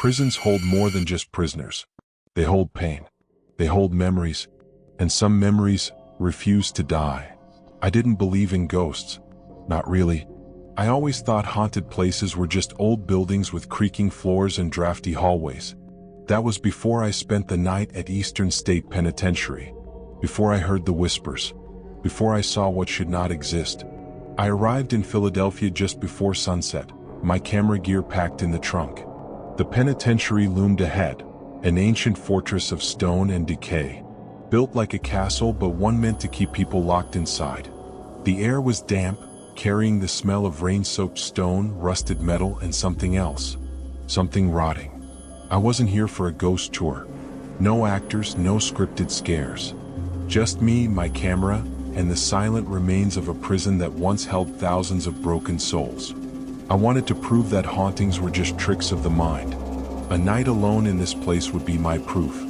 Prisons hold more than just prisoners. They hold pain. They hold memories. And some memories refuse to die. I didn't believe in ghosts. Not really. I always thought haunted places were just old buildings with creaking floors and drafty hallways. That was before I spent the night at Eastern State Penitentiary. Before I heard the whispers. Before I saw what should not exist. I arrived in Philadelphia just before sunset, my camera gear packed in the trunk. The penitentiary loomed ahead, an ancient fortress of stone and decay, built like a castle but one meant to keep people locked inside. The air was damp, carrying the smell of rain-soaked stone, rusted metal, and something else. Something rotting. I wasn't here for a ghost tour. No actors, no scripted scares. Just me, my camera, and the silent remains of a prison that once held thousands of broken souls. I wanted to prove that hauntings were just tricks of the mind. A night alone in this place would be my proof.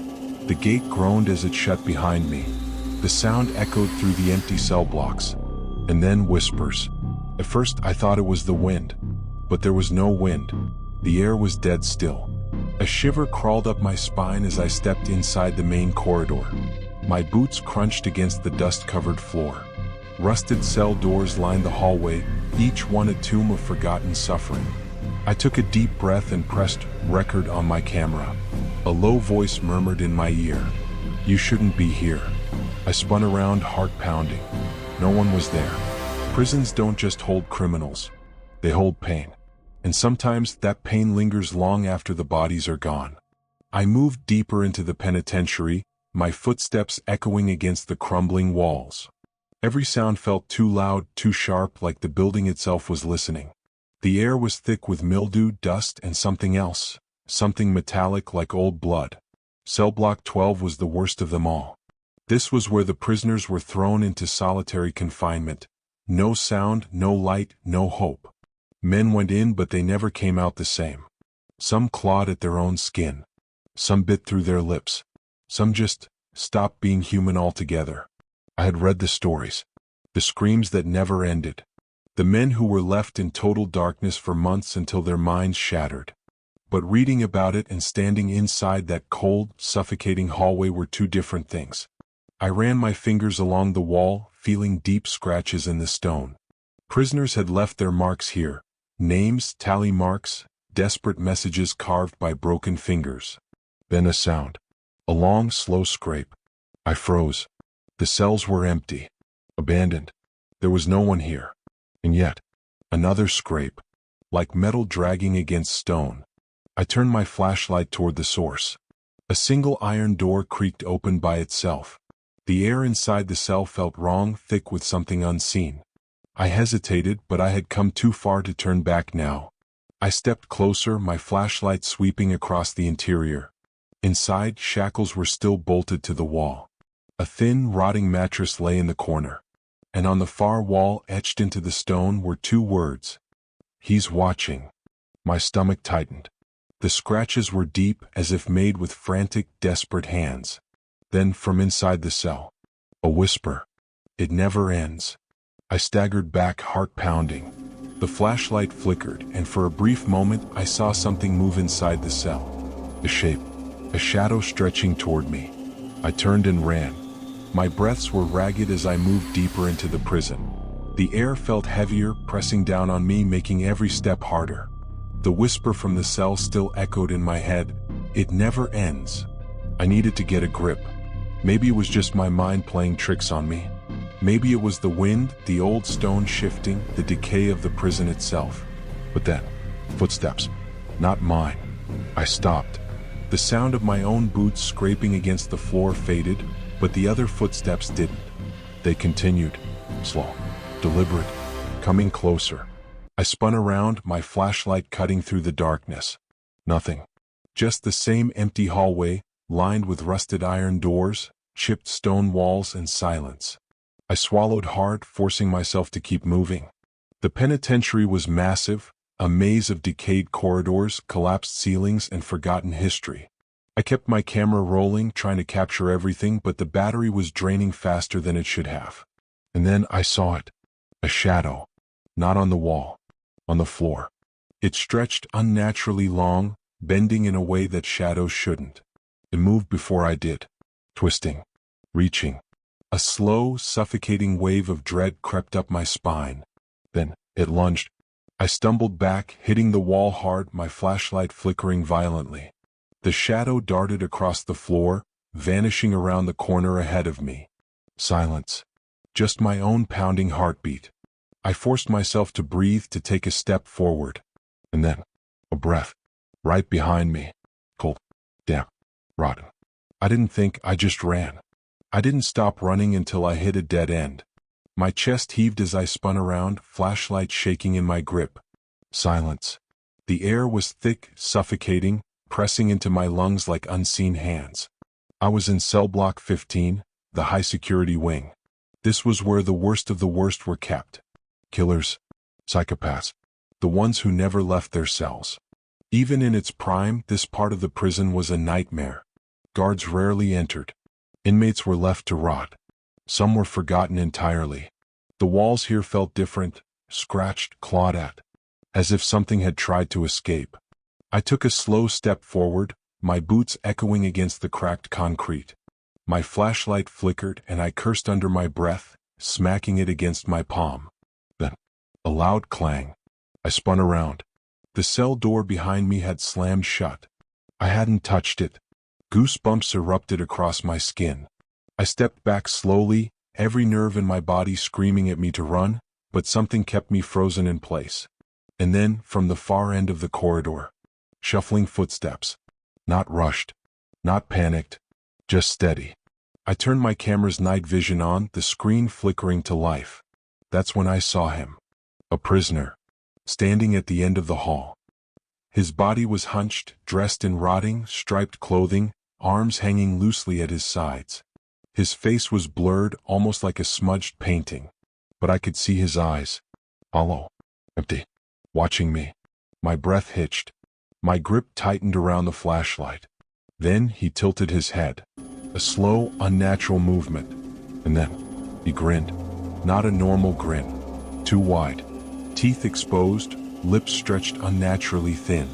The gate groaned as it shut behind me. The sound echoed through the empty cell blocks. And then whispers. At first I thought it was the wind. But there was no wind. The air was dead still. A shiver crawled up my spine as I stepped inside the main corridor. My boots crunched against the dust-covered floor. Rusted cell doors lined the hallway, each one a tomb of forgotten suffering. I took a deep breath and pressed record on my camera. A low voice murmured in my ear, "You shouldn't be here." I spun around, heart pounding. No one was there. Prisons don't just hold criminals. They hold pain. And sometimes that pain lingers long after the bodies are gone. I moved deeper into the penitentiary, my footsteps echoing against the crumbling walls. Every sound felt too loud, too sharp, like the building itself was listening. The air was thick with mildew, dust, and something else, something metallic like old blood. Cell block 12 was the worst of them all. This was where the prisoners were thrown into solitary confinement. No sound, no light, no hope. Men went in, but they never came out the same. Some clawed at their own skin. Some bit through their lips. Some just stopped being human altogether. I had read the stories. The screams that never ended. The men who were left in total darkness for months until their minds shattered. But reading about it and standing inside that cold, suffocating hallway were two different things. I ran my fingers along the wall, feeling deep scratches in the stone. Prisoners had left their marks here. Names, tally marks, desperate messages carved by broken fingers. Then a sound. A long, slow scrape. I froze. The cells were empty. Abandoned. There was no one here. And yet, another scrape. Like metal dragging against stone. I turned my flashlight toward the source. A single iron door creaked open by itself. The air inside the cell felt wrong, thick with something unseen. I hesitated, but I had come too far to turn back now. I stepped closer, my flashlight sweeping across the interior. Inside, shackles were still bolted to the wall. A thin, rotting mattress lay in the corner. And on the far wall, etched into the stone, were two words. "He's watching." My stomach tightened. The scratches were deep, as if made with frantic, desperate hands. Then, from inside the cell, a whisper. "It never ends." I staggered back, heart pounding. The flashlight flickered, and for a brief moment I saw something move inside the cell. A shape. A shadow stretching toward me. I turned and ran. My breaths were ragged as I moved deeper into the prison. The air felt heavier, pressing down on me, making every step harder. The whisper from the cell still echoed in my head. "It never ends." I needed to get a grip. Maybe it was just my mind playing tricks on me. Maybe it was the wind, the old stone shifting, the decay of the prison itself. But then, footsteps. Not mine. I stopped. The sound of my own boots scraping against the floor faded, but the other footsteps didn't. They continued. Slow. Deliberate. Coming closer. I spun around, my flashlight cutting through the darkness. Nothing. Just the same empty hallway, lined with rusted iron doors, chipped stone walls, and silence. I swallowed hard, forcing myself to keep moving. The penitentiary was massive, a maze of decayed corridors, collapsed ceilings, and forgotten history. I kept my camera rolling, trying to capture everything, but the battery was draining faster than it should have. And then I saw it. A shadow. Not on the wall. On the floor. It stretched unnaturally long, bending in a way that shadows shouldn't. It moved before I did, twisting, reaching. A slow, suffocating wave of dread crept up my spine. Then, it lunged. I stumbled back, hitting the wall hard, my flashlight flickering violently. The shadow darted across the floor, vanishing around the corner ahead of me. Silence. Just my own pounding heartbeat. I forced myself to breathe, to take a step forward. And then, a breath. Right behind me. Cold. Damp. Rotten. I didn't think, I just ran. I didn't stop running until I hit a dead end. My chest heaved as I spun around, flashlight shaking in my grip. Silence. The air was thick, suffocating, pressing into my lungs like unseen hands. I was in cell block 15, the high-security wing. This was where the worst of the worst were kept. Killers. Psychopaths. The ones who never left their cells. Even in its prime, this part of the prison was a nightmare. Guards rarely entered. Inmates were left to rot. Some were forgotten entirely. The walls here felt different, scratched, clawed at, as if something had tried to escape. I took a slow step forward, my boots echoing against the cracked concrete. My flashlight flickered and I cursed under my breath, smacking it against my palm. Then, a loud clang. I spun around. The cell door behind me had slammed shut. I hadn't touched it. Goosebumps erupted across my skin. I stepped back slowly, every nerve in my body screaming at me to run, but something kept me frozen in place. And then, from the far end of the corridor, shuffling footsteps. Not rushed, not panicked, just steady. I turned my camera's night vision on, the screen flickering to life. That's when I saw him. A prisoner, standing at the end of the hall. His body was hunched, dressed in rotting, striped clothing, arms hanging loosely at his sides. His face was blurred, almost like a smudged painting. But I could see his eyes. Hollow. Empty. Watching me. My breath hitched. My grip tightened around the flashlight. Then he tilted his head. A slow, unnatural movement. And then, he grinned. Not a normal grin. Too wide. Teeth exposed, lips stretched unnaturally thin.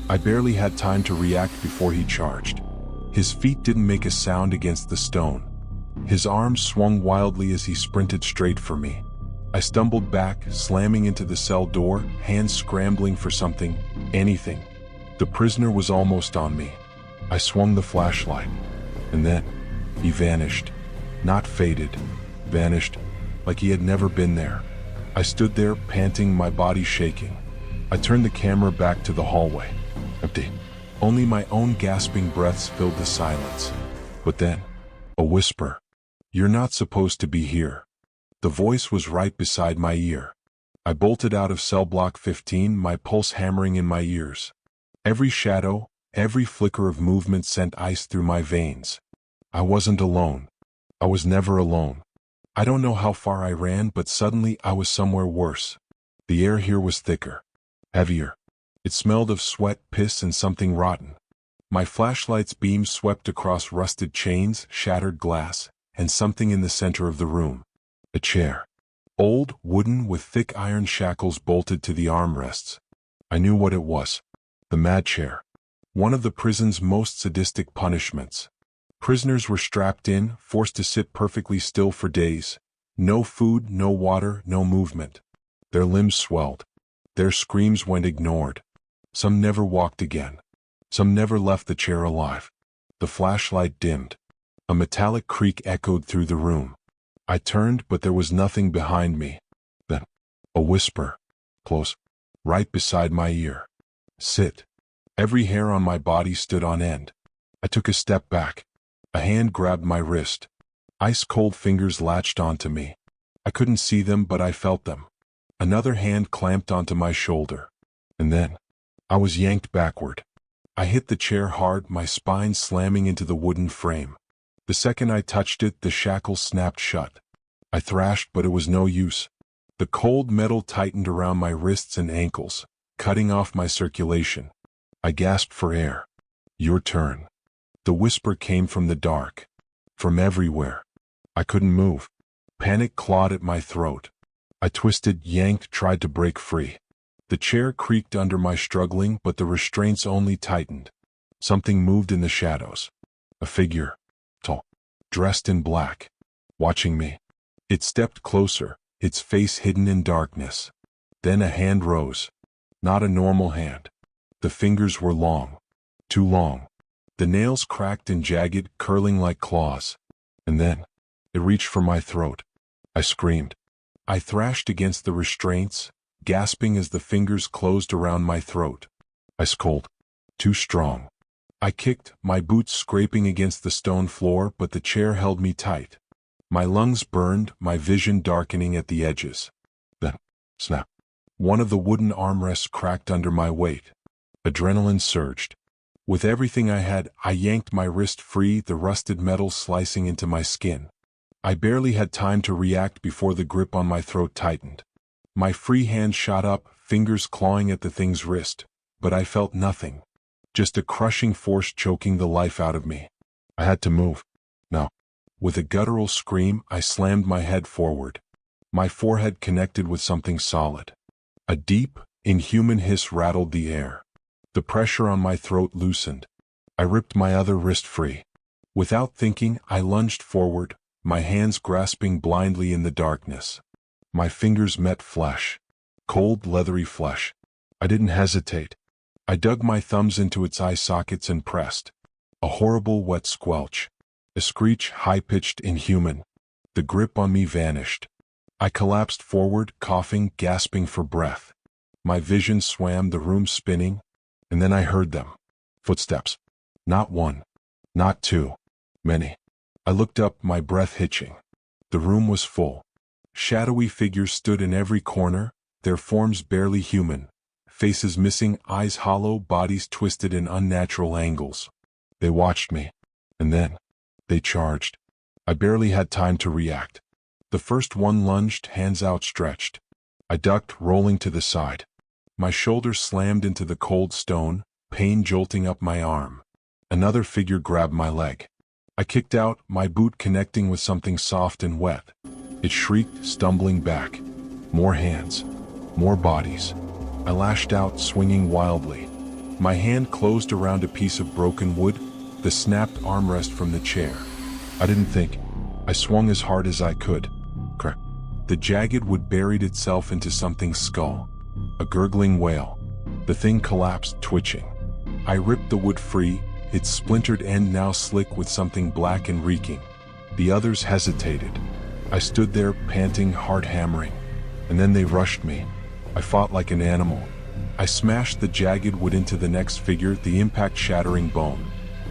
I barely had time to react before he charged. His feet didn't make a sound against the stone. His arms swung wildly as he sprinted straight for me. I stumbled back, slamming into the cell door, hands scrambling for something, anything. The prisoner was almost on me. I swung the flashlight. And then, he vanished. Not faded. Vanished, like he had never been there. I stood there, panting, my body shaking. I turned the camera back to the hallway. Empty. Only my own gasping breaths filled the silence. But then, a whisper. You're not supposed to be here. The voice was right beside my ear. I bolted out of cell block 15, my pulse hammering in my ears. Every shadow, every flicker of movement sent ice through my veins. I wasn't alone. I was never alone. I don't know how far I ran, but suddenly I was somewhere worse. The air here was thicker, heavier. It smelled of sweat, piss, and something rotten. My flashlight's beam swept across rusted chains, shattered glass, and something in the center of the room. A chair. Old, wooden, with thick iron shackles bolted to the armrests. I knew what it was. The mad chair. One of the prison's most sadistic punishments. Prisoners were strapped in, forced to sit perfectly still for days. No food, no water, no movement. Their limbs swelled. Their screams went ignored. Some never walked again. Some never left the chair alive. The flashlight dimmed. A metallic creak echoed through the room. I turned, but there was nothing behind me. Then, a whisper. Close. Right beside my ear. Sit. Every hair on my body stood on end. I took a step back. A hand grabbed my wrist. Ice-cold fingers latched onto me. I couldn't see them, but I felt them. Another hand clamped onto my shoulder. And then, I was yanked backward. I hit the chair hard, my spine slamming into the wooden frame. The second I touched it, the shackles snapped shut. I thrashed, but it was no use. The cold metal tightened around my wrists and ankles, cutting off my circulation. I gasped for air. Your turn. The whisper came from the dark. From everywhere. I couldn't move. Panic clawed at my throat. I twisted, yanked, tried to break free. The chair creaked under my struggling, but the restraints only tightened. Something moved in the shadows. A figure, tall, dressed in black, watching me. It stepped closer, its face hidden in darkness. Then a hand rose. Not a normal hand. The fingers were long. Too long. The nails cracked and jagged, curling like claws. And then, it reached for my throat. I screamed. I thrashed against the restraints, gasping as the fingers closed around my throat. I scolded. Too strong. I kicked, my boots scraping against the stone floor, but the chair held me tight. My lungs burned, my vision darkening at the edges. Then, snap. One of the wooden armrests cracked under my weight. Adrenaline surged. With everything I had, I yanked my wrist free, the rusted metal slicing into my skin. I barely had time to react before the grip on my throat tightened. My free hand shot up, fingers clawing at the thing's wrist, but I felt nothing. Just a crushing force choking the life out of me. I had to move. No. With a guttural scream, I slammed my head forward. My forehead connected with something solid. A deep, inhuman hiss rattled the air. The pressure on my throat loosened. I ripped my other wrist free. Without thinking, I lunged forward, my hands grasping blindly in the darkness. My fingers met flesh. Cold, leathery flesh. I didn't hesitate. I dug my thumbs into its eye sockets and pressed. A horrible wet squelch. A screech high-pitched, inhuman. The grip on me vanished. I collapsed forward, coughing, gasping for breath. My vision swam, the room spinning, and then I heard them. Footsteps. Not one. Not two. Many. I looked up, my breath hitching. The room was full. Shadowy figures stood in every corner, their forms barely human. Faces missing, eyes hollow, bodies twisted in unnatural angles. They watched me. And then, they charged. I barely had time to react. The first one lunged, hands outstretched. I ducked, rolling to the side. My shoulder slammed into the cold stone, pain jolting up my arm. Another figure grabbed my leg. I kicked out, my boot connecting with something soft and wet. It shrieked, stumbling back. More hands. More bodies. I lashed out, swinging wildly. My hand closed around a piece of broken wood, the snapped armrest from the chair. I didn't think. I swung as hard as I could. Crack. The jagged wood buried itself into something's skull. A gurgling wail. The thing collapsed, twitching. I ripped the wood free, its splintered end now slick with something black and reeking. The others hesitated. I stood there, panting, heart hammering. And then they rushed me. I fought like an animal. I smashed the jagged wood into the next figure, the impact shattering bone.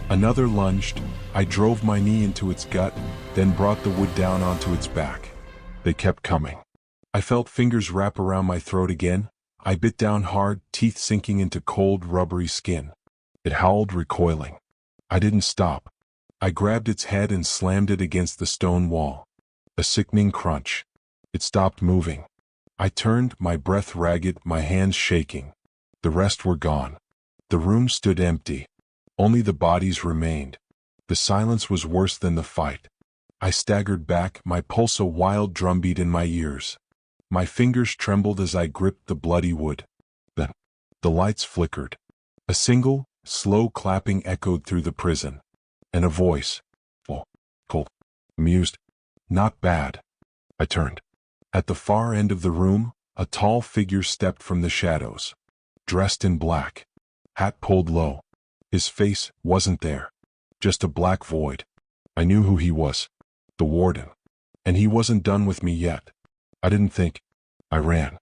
Another lunged. I drove my knee into its gut, then brought the wood down onto its back. They kept coming. I felt fingers wrap around my throat again. I bit down hard, teeth sinking into cold, rubbery skin. It howled, recoiling. I didn't stop. I grabbed its head and slammed it against the stone wall. A sickening crunch. It stopped moving. I turned, my breath ragged, my hands shaking. The rest were gone. The room stood empty. Only the bodies remained. The silence was worse than the fight. I staggered back, my pulse a wild drumbeat in my ears. My fingers trembled as I gripped the bloody wood. Then, the lights flickered. A single, slow clapping echoed through the prison. And a voice. Oh, cold. Amused. Not bad. I turned. At the far end of the room, a tall figure stepped from the shadows. Dressed in black. Hat pulled low. His face wasn't there. Just a black void. I knew who he was. The warden. And he wasn't done with me yet. I didn't think. I ran.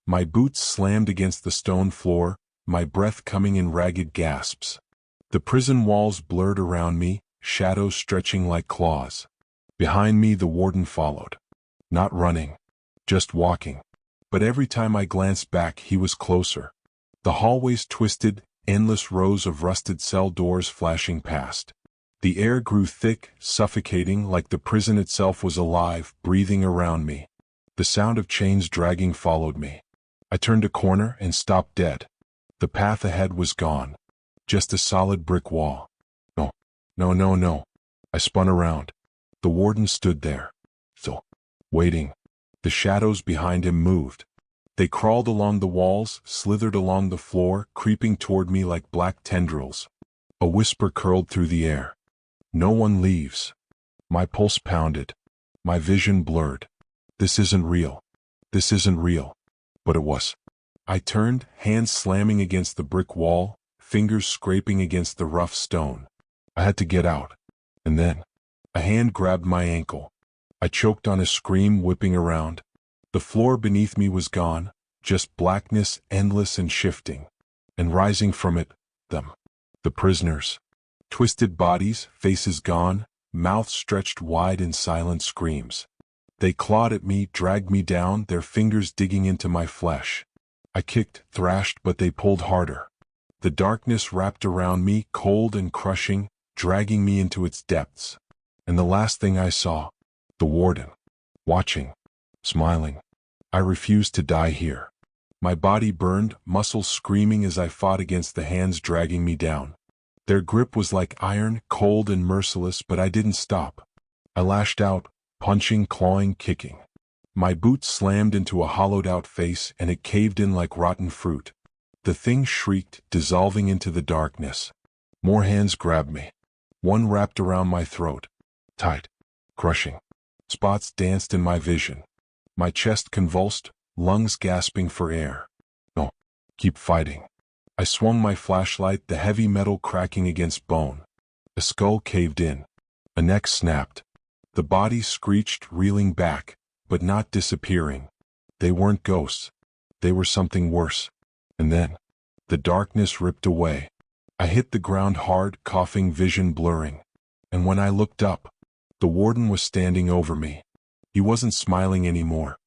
My boots slammed against the stone floor, my breath coming in ragged gasps. The prison walls blurred around me, shadows stretching like claws. Behind me the warden followed. Not running. Just walking. But every time I glanced back he was closer. The hallways twisted, endless rows of rusted cell doors flashing past. The air grew thick, suffocating, like the prison itself was alive, breathing around me. The sound of chains dragging followed me. I turned a corner and stopped dead. The path ahead was gone. Just a solid brick wall. No. No. I spun around. The warden stood there. Still. Waiting. The shadows behind him moved. They crawled along the walls, slithered along the floor, creeping toward me like black tendrils. A whisper curled through the air. No one leaves. My pulse pounded. My vision blurred. This isn't real. This isn't real. But it was. I turned, hands slamming against the brick wall, fingers scraping against the rough stone. I had to get out. And then, a hand grabbed my ankle. I choked on a scream, whipping around. The floor beneath me was gone, just blackness, endless and shifting. And rising from it, them. The prisoners. Twisted bodies, faces gone, mouths stretched wide in silent screams. They clawed at me, dragged me down, their fingers digging into my flesh. I kicked, thrashed, but they pulled harder. The darkness wrapped around me, cold and crushing, dragging me into its depths. And the last thing I saw, the warden. Watching. Smiling. I refused to die here. My body burned, muscles screaming as I fought against the hands dragging me down. Their grip was like iron, cold and merciless, but I didn't stop. I lashed out, punching, clawing, kicking. My boots slammed into a hollowed-out face, and it caved in like rotten fruit. The thing shrieked, dissolving into the darkness. More hands grabbed me. One wrapped around my throat. Tight. Crushing. Spots danced in my vision. My chest convulsed, lungs gasping for air. No. Keep fighting. I swung my flashlight, the heavy metal cracking against bone. A skull caved in. A neck snapped. The body screeched, reeling back, but not disappearing. They weren't ghosts. They were something worse. And then, the darkness ripped away. I hit the ground hard, coughing, vision blurring. And when I looked up, the warden was standing over me. He wasn't smiling anymore.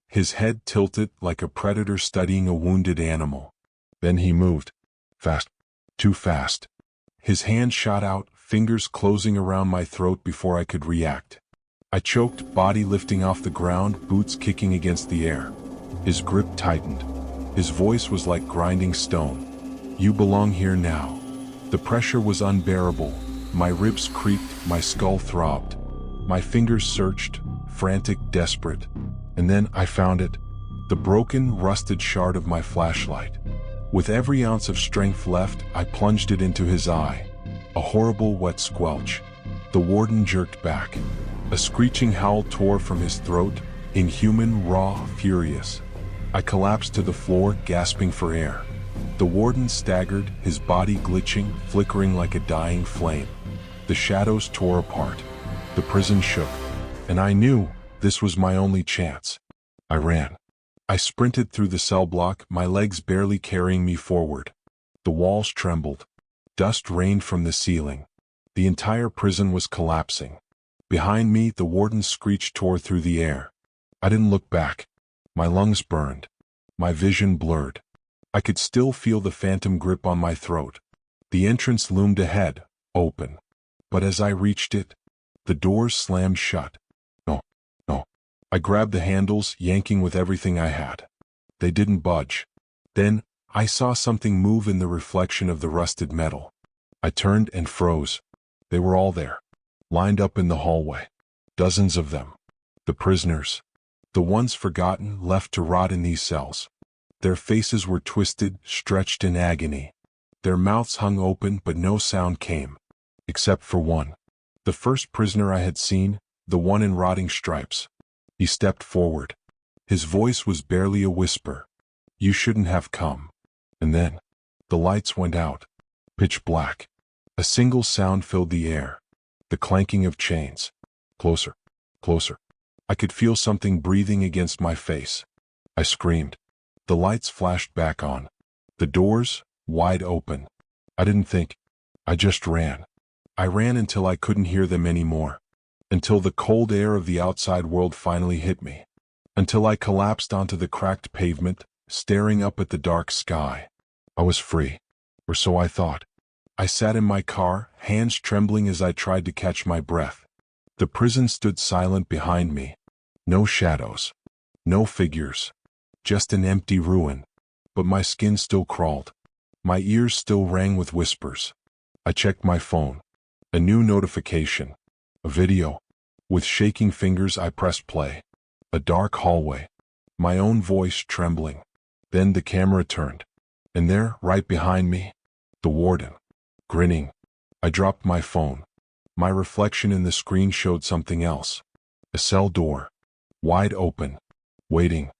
His head tilted like a predator studying a wounded animal. Then he moved. Fast. Too fast. His hand shot out, fingers closing around my throat before I could react. I choked, body lifting off the ground, boots kicking against the air. His grip tightened. His voice was like grinding stone. You belong here now. The pressure was unbearable. My ribs creaked, my skull throbbed. My fingers searched, frantic, desperate. And then I found it. The broken, rusted shard of my flashlight. With every ounce of strength left, I plunged it into his eye. A horrible wet squelch. The warden jerked back. A screeching howl tore from his throat, inhuman, raw, furious. I collapsed to the floor, gasping for air. The warden staggered, his body glitching, flickering like a dying flame. The shadows tore apart. The prison shook. And I knew this was my only chance. I ran. I sprinted through the cell block, my legs barely carrying me forward. The walls trembled. Dust rained from the ceiling. The entire prison was collapsing. Behind me, the warden's screech tore through the air. I didn't look back. My lungs burned. My vision blurred. I could still feel the phantom grip on my throat. The entrance loomed ahead, open. But as I reached it, the doors slammed shut. No. I grabbed the handles, yanking with everything I had. They didn't budge. Then, I saw something move in the reflection of the rusted metal. I turned and froze. They were all there, lined up in the hallway. Dozens of them. The prisoners. The ones forgotten, left to rot in these cells. Their faces were twisted, stretched in agony. Their mouths hung open, but no sound came. Except for one. The first prisoner I had seen, the one in rotting stripes. He stepped forward. His voice was barely a whisper. You shouldn't have come. And then, the lights went out. Pitch black. A single sound filled the air. The clanking of chains. Closer. Closer. I could feel something breathing against my face. I screamed. The lights flashed back on. The doors, wide open. I didn't think. I just ran. I ran until I couldn't hear them anymore. Until the cold air of the outside world finally hit me. Until I collapsed onto the cracked pavement, staring up at the dark sky. I was free. Or so I thought. I sat in my car, hands trembling as I tried to catch my breath. The prison stood silent behind me. No shadows. No figures. Just an empty ruin. But my skin still crawled. My ears still rang with whispers. I checked my phone. A new notification. A video. With shaking fingers I pressed play. A dark hallway. My own voice trembling. Then the camera turned, and there, right behind me, the warden, grinning. I dropped my phone. My reflection in the screen showed something else. A cell door, wide open, waiting.